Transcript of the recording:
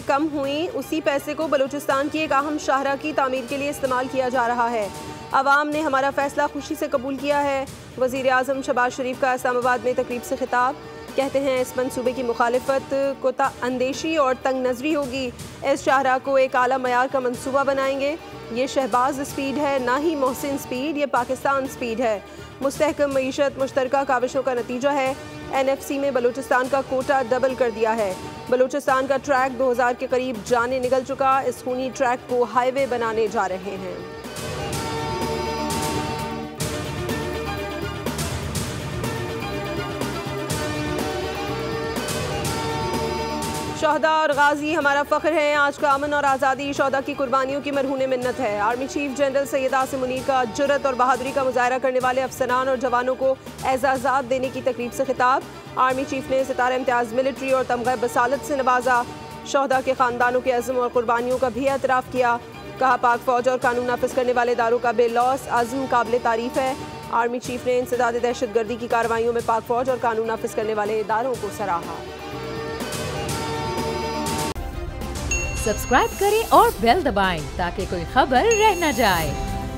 कम हुई, उसी पैसे को बलूचिस्तान की एक अहम शाहरा की तामीर के लिए इस्तेमाल किया जा रहा है। अवाम ने हमारा फैसला खुशी से कबूल किया है। वज़ीर आज़म शहबाज शरीफ का इस्लामाबाद में तकरीब से खिताब। कहते हैं इस मंसूबे की मुखालिफत को अंदेशी और तंग नजरी होगी। इस शाहरा को एक आला मयार का मंसूबा बनाएंगे। ये शहबाज स्पीड है, ना ही मोहसिन स्पीड, ये पाकिस्तान स्पीड है। मुस्तहकम मईशत मुश्तरका काविशों का नतीजा है। NFC में बलूचिस्तान का कोटा डबल कर दिया है। बलूचिस्तान का ट्रैक 2000 के करीब जाने निकल चुका। इस खूनी ट्रैक को हाईवे बनाने जा रहे हैं। शोहदा और गाजी हमारा फ़ख्र है। आज का अमन और आज़ादी शोहदा की कुर्बानियों की मरहून मिन्नत है। Army chief general Syed Asim Munir का जुर्रत और बहादुरी का मुजाहरा करने वाले अफसरान और जवानों को एजाज़ात देने की तकरीब से खिताब। आर्मी चीफ ने सितारा इम्तियाज़ मिलिट्री और तमगा बसालत से नवाजा। शोहदा के ख़ानदानों के अज़्म और कुर्बानियों का भी एतराफ़ किया। कहा पाक फ़ौज और कानून नाफिज करने वाले इदारों का बेलौस अज़्म काबिल तारीफ़ है। आर्मी चीफ ने इंसदाद दहशत गर्दी की कार्रवाइयों में पाक फ़ौज और कानून नाफिज करने वाले इदारों को सराहा। सब्सक्राइब करें और बेल दबाएं ताकि कोई खबर रह न जाए।